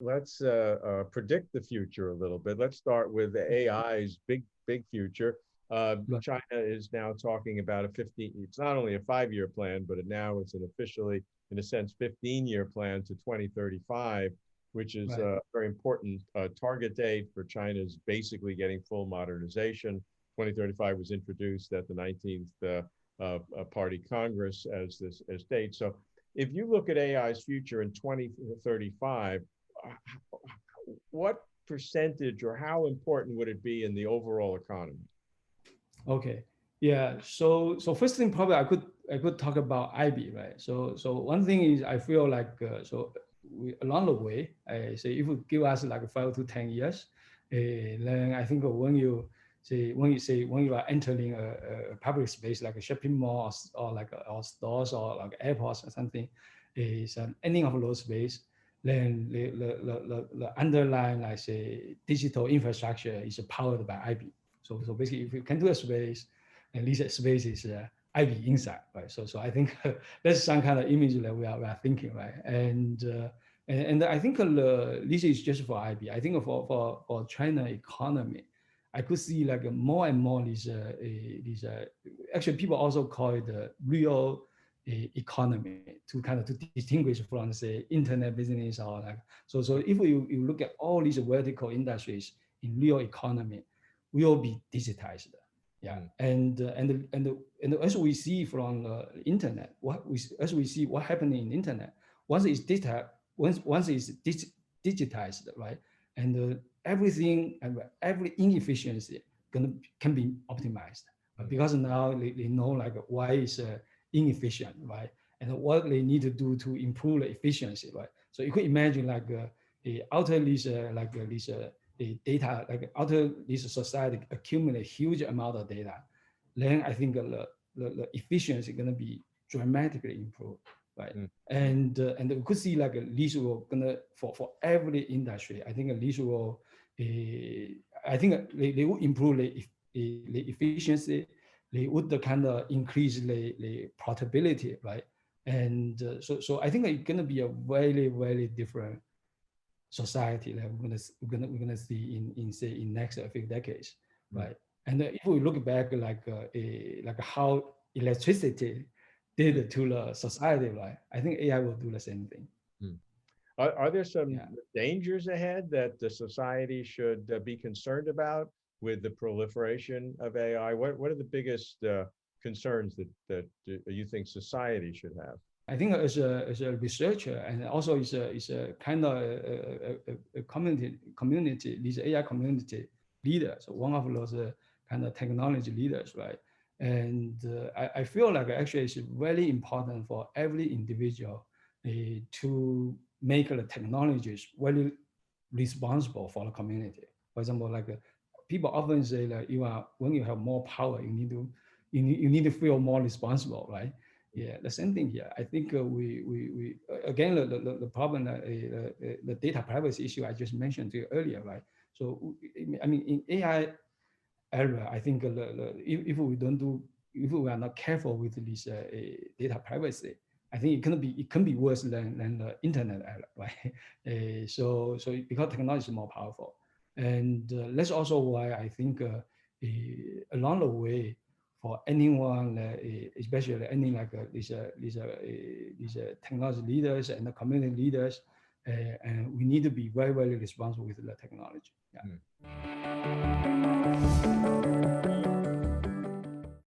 let's predict the future a little bit. Let's start with the AI's big future. Right, China is now talking about a 15. It's not only a 5-year plan, but now it's an officially, in a sense, 15-year plan to 2035, which is right, a very important target date for China's basically getting full modernization. 2035 was introduced at the 19th Party Congress as this as date. So if you look at AI's future in 2035, what percentage or how important would it be in the overall economy? okay, yeah. So first thing probably I could talk about IB, right? So one thing is I feel like along the way I say if you give us like 5 to 10 years, then I think when you are entering a public space like a shopping mall or like or stores or like airports or something, is any of those space, then the underlying like say digital infrastructure is powered by IB. So basically, if you can do a space, and this space is IB inside, right? So I think that's some kind of image that we are thinking, right? And I think this is just for IB. I think for China economy, I could see like more and more these actually people also call it the real economy to kind of to distinguish from say internet business or like so if you look at all these vertical industries in real economy will be digitized. Yeah, Mm, and as we see from the internet, as we see what happening in internet, once it's data, once it's digitized, right, and everything and every inefficiency can be optimized mm, because now they know like why is inefficient, right, and what they need to do to improve the efficiency, right. So you could imagine like outer this this the data, like after this society accumulate huge amount of data, then I think the efficiency is going to be dramatically improved, right? mm. And we could see like this will gonna for every industry. I think this will, I think they will improve the efficiency. They would kind of increase the profitability, right? And so I think it's gonna be a very different society that we're gonna see in say in next few decades, Mm, right? And if we look back like how electricity did to the society, right? I think AI will do the same thing. mm. Are there some Yeah. dangers ahead that the society should be concerned about with the proliferation of AI? What are the biggest concerns that you think society should have? I think as a researcher and also is a kind of a community these AI community leaders, one of those kind of technology leaders, right? And I feel like actually it's very important for every individual to make the technologies very responsible for the community. For example, like people often say that you are when you have more power, you need to feel more responsible, right? Yeah, the same thing here. I think we again the problem the data privacy issue I just mentioned to you earlier, right? So I mean in AI era, I think if we don't do if we are not careful with this data privacy, I think it can be worse than the internet era, right? So because technology is more powerful, and that's also why I think along the way for anyone, especially any like these technology leaders and the community leaders, and we need to be very responsible with the technology. Yeah. Mm.